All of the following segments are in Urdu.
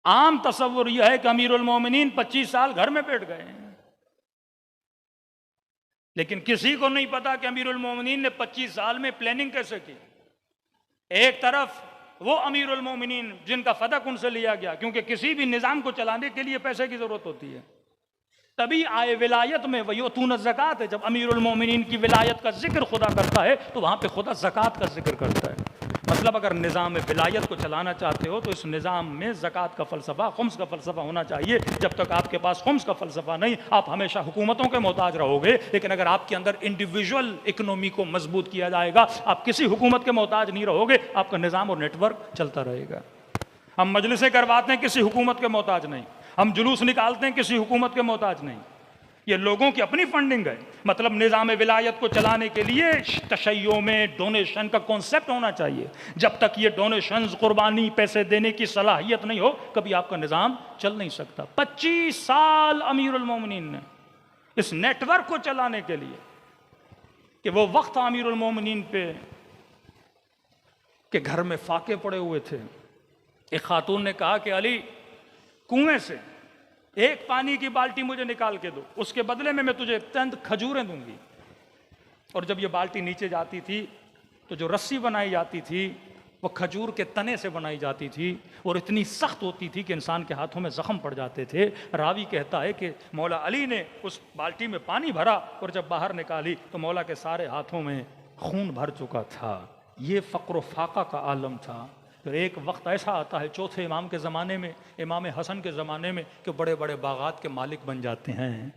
عام تصور یہ ہے کہ امیر المومنین 25 سال گھر میں بیٹھ گئے ہیں، لیکن کسی کو نہیں پتا کہ امیر المومنین نے 25 سال میں پلاننگ کیسے کی۔ ایک طرف وہ امیر المومنین جن کا فتح ان سے لیا گیا، کیونکہ کسی بھی نظام کو چلانے کے لیے پیسے کی ضرورت ہوتی ہے، تبھی آئے ولایت میں وَيُؤْتُونَ الزَّكَاةَ ہے۔ جب امیر المومنین کی ولایت کا ذکر خدا کرتا ہے تو وہاں پہ خدا زکوٰۃ کا ذکر کرتا ہے۔ مطلب اگر نظام ولایت کو چلانا چاہتے ہو تو اس نظام میں زکوٰۃ کا فلسفہ، خمس کا فلسفہ ہونا چاہیے۔ جب تک آپ کے پاس خمس کا فلسفہ نہیں، آپ ہمیشہ حکومتوں کے محتاج رہو گے، لیکن اگر آپ کے اندر انڈیویجول اکنومی کو مضبوط کیا جائے گا، آپ کسی حکومت کے محتاج نہیں رہو گے، آپ کا نظام اور نیٹ ورک چلتا رہے گا۔ ہم مجلسیں کرواتے ہیں، کسی حکومت کے محتاج نہیں، ہم جلوس نکالتے ہیں، کسی حکومت کے محتاج نہیں، یہ لوگوں کی اپنی فنڈنگ ہے۔ مطلب نظام ولایت کو چلانے کے لیے تشیع میں ڈونیشن کا کانسیپٹ ہونا چاہیے۔ جب تک یہ ڈونیشنز، قربانی، پیسے دینے کی صلاحیت نہیں ہو، کبھی آپ کا نظام چل نہیں سکتا۔ 25 سال امیر المومنین نے اس نیٹ ورک کو چلانے کے لیے، کہ وہ وقت امیر المومنین پہ کہ گھر میں فاقے پڑے ہوئے تھے۔ ایک خاتون نے کہا کہ علی، کنویں سے ایک پانی کی بالٹی مجھے نکال کے دو، اس کے بدلے میں تجھے چند کھجوریں دوں گی۔ اور جب یہ بالٹی نیچے جاتی تھی تو جو رسی بنائی جاتی تھی وہ کھجور کے تنے سے بنائی جاتی تھی، اور اتنی سخت ہوتی تھی کہ انسان کے ہاتھوں میں زخم پڑ جاتے تھے۔ راوی کہتا ہے کہ مولا علی نے اس بالٹی میں پانی بھرا اور جب باہر نکالی تو مولا کے سارے ہاتھوں میں خون بھر چکا تھا۔ یہ فقر و فاقہ کا عالم تھا۔ تو ایک وقت ایسا آتا ہے چوتھے امام کے زمانے میں، امام حسن کے زمانے میں، کہ بڑے بڑے باغات کے مالک بن جاتے ہیں،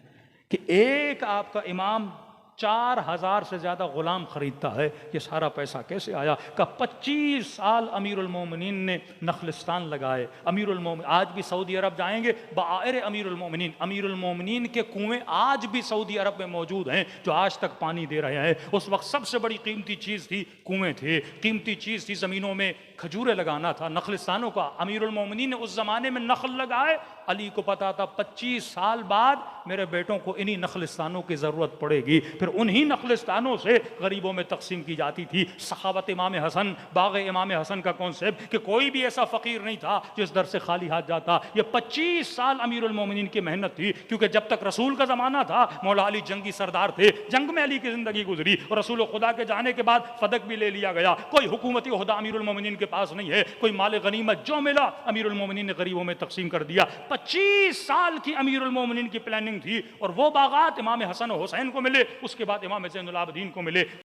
کہ ایک آپ کا امام 4000 سے زیادہ غلام خریدتا ہے۔ یہ سارا پیسہ کیسے آیا؟ کہ 25 سال امیر المومنین نے نخلستان لگائے۔ امیر المومنین آج بھی سعودی عرب جائیں گے، بآئر امیر المومنین کے کنویں آج بھی سعودی عرب میں موجود ہیں، جو آج تک پانی دے رہے ہیں۔ اس وقت سب سے بڑی قیمتی چیز تھی کنویں تھے، قیمتی چیز تھی زمینوں میں کھجوریں لگانا تھا، نخلستانوں کا۔ امیر المومنین نے اس زمانے میں نخل لگائے۔ علی کو پتا تھا 25 سال بعد میرے بیٹوں کو انہی نخلستانوں کی ضرورت پڑے گی، پھر انہی نخلستانوں سے غریبوں میں تقسیم کی جاتی تھی۔ سخاوت امام حسن، باغ امام حسن کا کانسیپٹ، کہ کوئی بھی ایسا فقیر نہیں تھا جس در سے خالی ہاتھ جاتا۔ یہ 25 سال امیر المومنین کی محنت تھی، کیونکہ جب تک رسول کا زمانہ تھا، مولا علی جنگی سردار تھے، جنگ میں علی کی زندگی گزری، اور رسول خدا کے جانے کے بعد فدق بھی لے لیا گیا۔ کوئی حکومتی عہدہ امیر المومنین کے پاس نہیں ہے، کوئی مال غنیمت جو ملا امیر المومنین نے غریبوں میں تقسیم کر دیا۔ 25 سال کی امیر المومنین کی پلاننگ تھی، اور وہ باغات امام حسن و حسین کو ملے، اس کے بعد امام زین العابدین کو ملے۔